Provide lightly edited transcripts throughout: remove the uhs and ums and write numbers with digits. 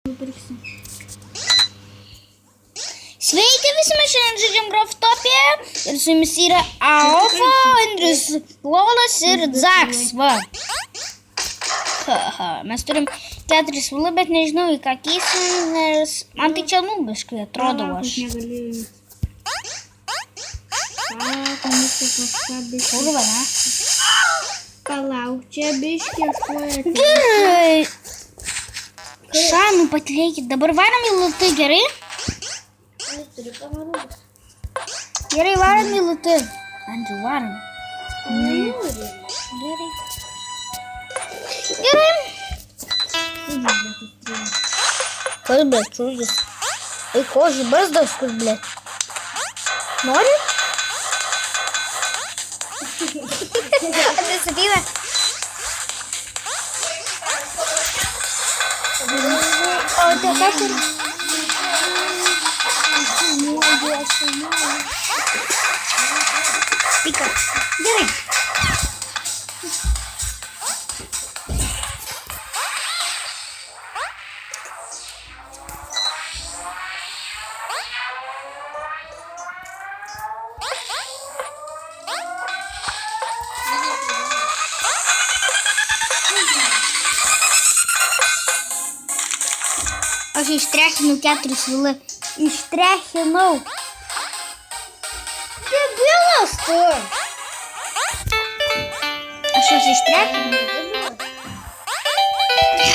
Nupirksim. Sveiki visi, mes šiandien žaidžiam Graftopiją ir su jumis yra Alfa, Andrius, Lolas ir Zaks, va. Mes turim 4 vilų, bet nežinau į ką keisim, nes man tai čia nubiškai atrodo aš. Kurva, ne? Palauk, čia biškį šuoja. Gerai. Šanų patleikit, dabar varam į lūtį, gerai? Gerai, varam į lūtį. Andriu, varam. Gerai. Gerai. Kas, blėt, čūžis? Ei, koži, bazdas, kur, blėt? Nori? Atsisakydė. O, tai kas ir? Pika. Gerai. Aš ištrechinau 4 vilą. Ištrechinau. Debilas tu. Aš juos ištrechinau.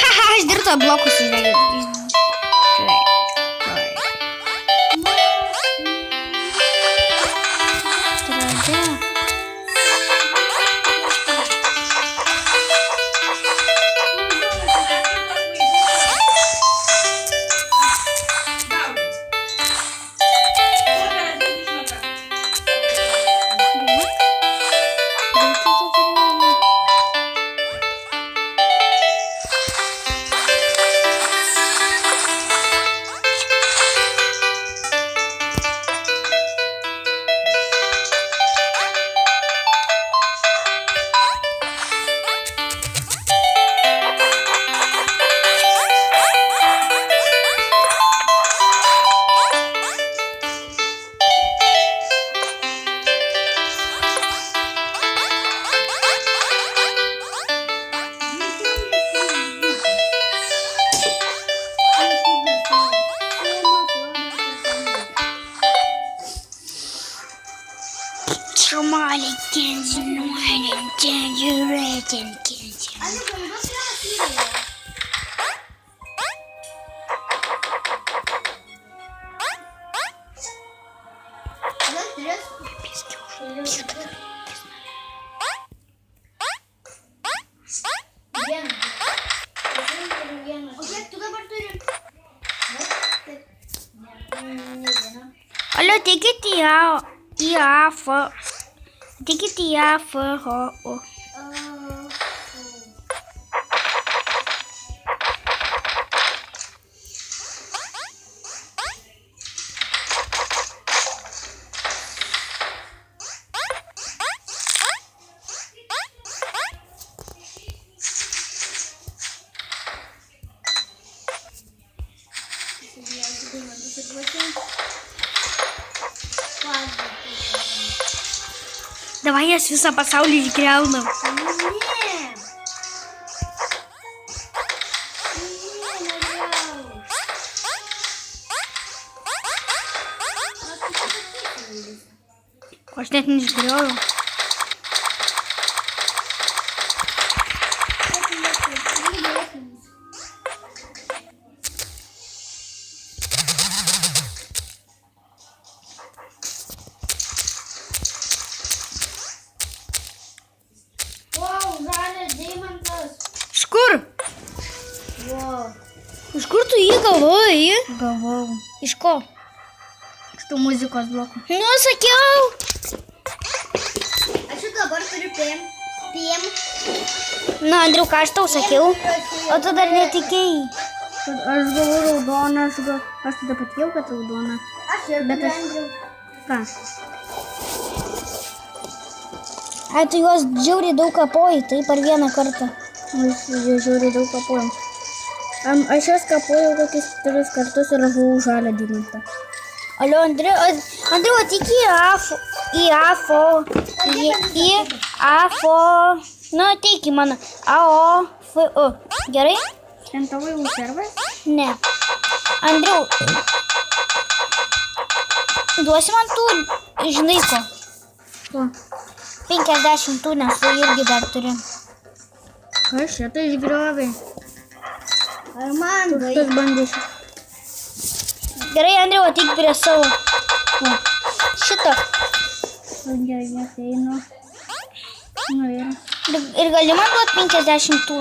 Haha, aš dar to blokus įveikiu. Шумали, кензи, нуанин, кензи, ретин, кензи. Алло, тикет и афа. Тикет и афа. Давай jas visą pasaulį išgriaunam. Aš net neišgriaujau. Iš kur? Iš kur tu jį galvoji? Gavau. Iš ko? Iš tų muzikos blokų. Nu, sakiau. Aš dabar turiu PM. Na, Andriu, ką aš tau sakiau? O tu dar netikėjai. Aš gavau raudoną, aš tada patikėjau, kad raudoną. Bet aš... Ką? Ai, tu juos žiauriai daug kapoji, tai per vieną kartą. Aš žiauriai daug kapojau. Aš jas kapojau kokius 3 kartus ir gavau žalią dimantą. Alio, Andriu, atik į AFO. Į AFO. Nu, atik į mano. AOFO. Gerai? Ten tavo jau servas? Ne. Andriu, duosi man tų, žinai ko? Ko? 50 tų, nes tu irgi dar turi. Kas čia tai išgriovė? Ar man Tas bandysiu. Gerai, Andriu, atik prie savo. Šitą. Gerai, nes einu. Nu ir. Ir gali man duoti 50 tų.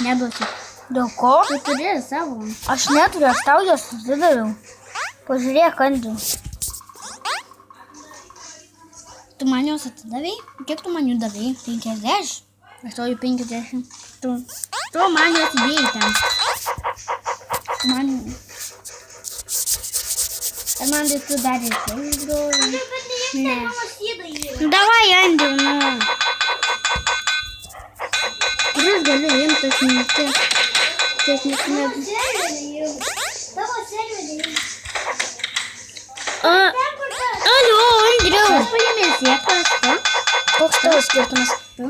Neduosiu. Dėl ko? Tu turi savo. Aš neturiu, aš tau jos susidaviau. Pažiūrėk, Andriu. Tu man jos atidavei? Kiek tu man jų davei? 50? Aš tau jų 50. Tu man jos įdėjai ten. Man... Ar man tai tu dar ir čia išgriovė? Ne. Davai, Andriu, nu. Ir aš galiu imti, aš neįti. Aš nesinėdžiu. Tavo serverį. Alio, Andriu. Aš paėmė sėklas, tu? Koks tavo skirtumas? Tu?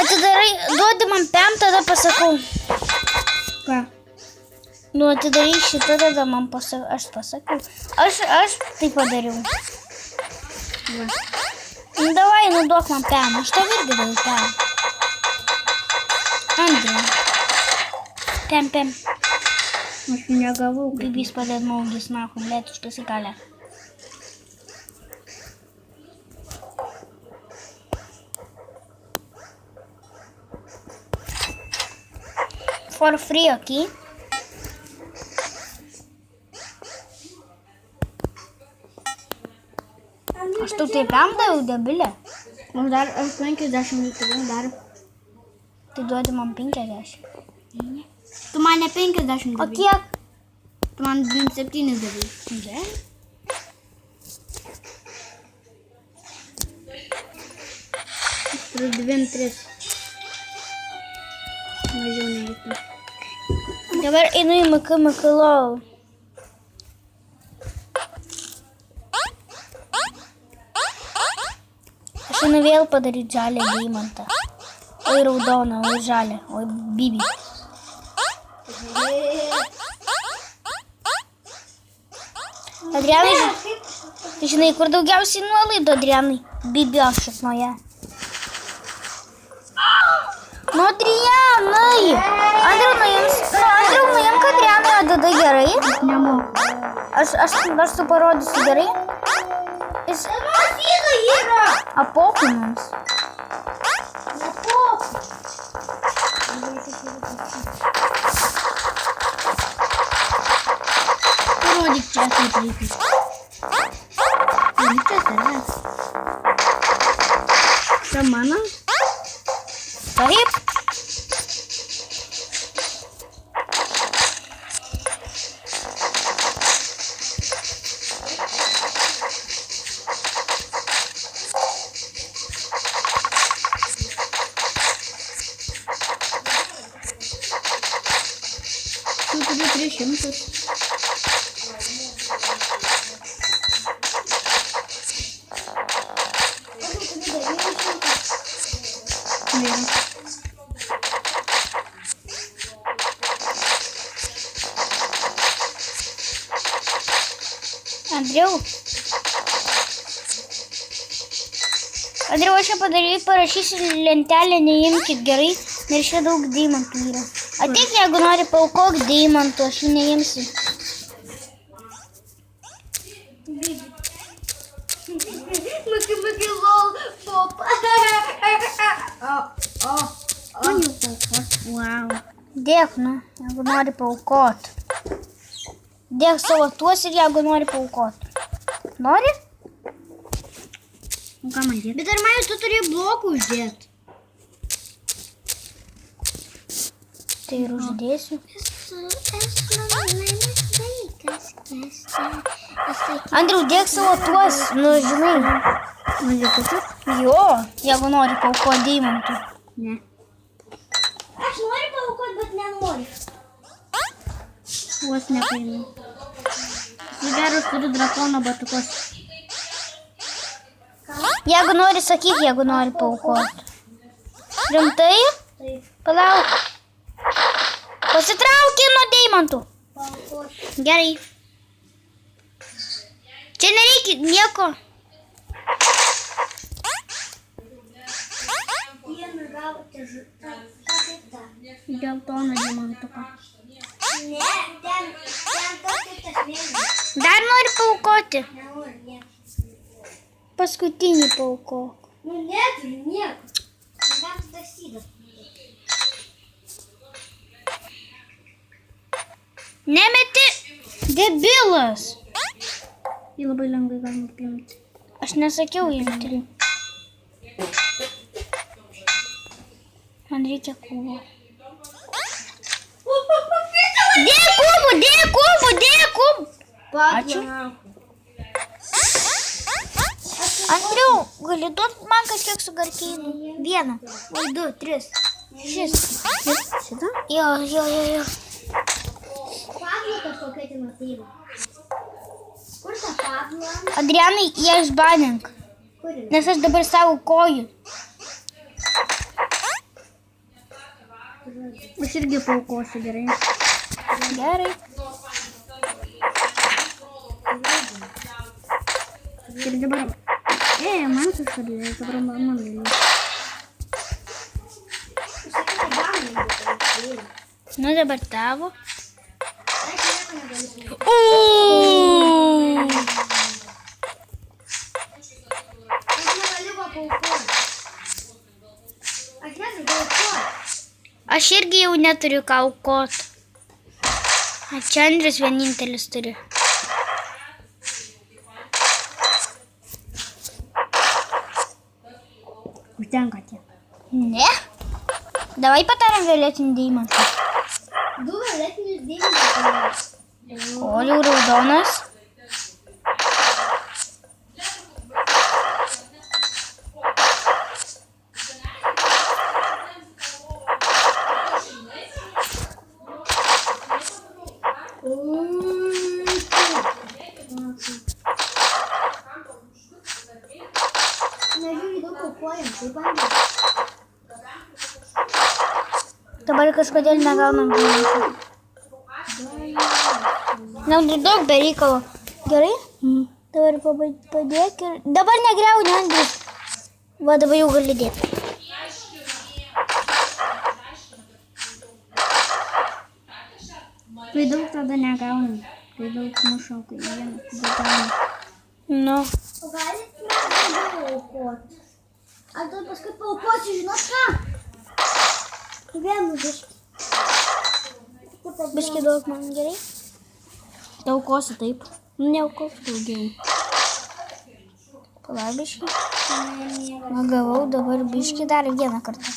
Atidarai, duodi man PM, tada pasakau. Ką? Nu, atidarai šitą, tada man pasakau. Aš pasakau. Aš tai padariau. Va. Nu, davai, nu duok man PM. Aš tau irgi daviau PM. Andriu. PM. Aš jų negavau. Bibis padėt maugis, nahum, lėtus pasikalę. For free, okay? Aš tau taip jam daviau, debilė. Aš dar 50 litrų dar. Tai duodi man 50. Tu man ne 50 O davai. kiek? Tu man 27 davai. Ne. Turiu 2-3. Mažiau nereikia. Dabar einu į MKLOL. Aš einu vėl padaryti žalę deimantą. Oi raudoną, oi žalę, oi bibi. Adrianai, žinai, kur daugiausiai nuolaidų, Adrianai? Bibio šaknoje. Nu, Adrianai! Andriu, nuimk Adrianai, o tada gerai? Nemoku. Aš tu parodysiu gerai? Jis apokų mums. Parodyk čia kaip reikia. Čia servas. Čia mano? Taip. Tu turi 300. Nėra. Andriau, aš čia parašysiu lentelę, neimkit gerai, nes čia daug deimantų yra. Ateik, jeigu nori paaukok deimantų, aš jų neimsiu. Man jau paukos. Wow. Dėk, nu, jeigu nori paaukot. Dėk savo tuos ir jeigu nori paaukot. Nori? O ką man dėti? Bet ar man tu turi blokų uždėti? Tai ir uždėsiu. Andriau, dėk savo tuos, nu, žinai. Man dėti tu? Jo, jeigu nori paaukot deimantų. Ne. Aš noriu paaukoti, bet nenoriu. Vos nepainu. Su geras turiu drakono batukus. Jeigu nori, sakyk, jeigu nori paaukoti. Rimtai? Taip. Palauk. Pasitraukė nuo deimantų. Paaukoti. Gerai. Čia nereikia nieko. Vieną gavote žutą. Geltoną deimantuką. Ne, ten tas kitas mėnesys. Dar nori paaukoti. Nenori nieko. Paskutinį paaukok. Nu neturiu nieko. Negam tasydas. Nemeti. Debilas. Jį labai lengvai galima paimti. Aš nesakiau imti. Man reikia kubų. Dėk kubų. Ačiū. Andriau, gali duoti man kažkiek su garkynų? Vieną. Oi, 2, 3. Šis. Šitą? Jo. Pablo kažkokia ten ateina. Kur ta Pablo? Adrianai, ją išbanink. Kur yra? Nes aš dabar savo koju. Aš irgi paaukosiu, gerai. Gerai. Ir dabar... man sušalėjo, dabar man lygį. Sakykite, gaunam. Nu dabar tavo. Aš nieko negaliu. Aš negaliu paaukoti. Aš negaliu paaukoti. Aš irgi jau neturiu ką aukot. A čia Andrius vienintelis turi. Užtenka tiek. Ne. Davai pataram violetinį deimantą. 2 violetinius deimantus. O jau raudonas. Nežiūrėjau, daug aukojam, tai bandė. Dabar kažkodėl negaunam deimantų. Daug bereikalo. Gerai? Dabar padėk ir... Dabar negriauni, Andrius. Va, dabar jau gali dėti. Kai daug tada negaunu. Kai daug mušau, kai vieną, tada gaunu. Nu. O galit man daugiau aukoti? Ar tu paskui paaukosiu, žinot ką? Vienu biškį. Biškį daug man gerai. Aukosi taip. Neaukosiu daugiau. Palauk biškį. Gavau dabar biškį dar vieną kartą.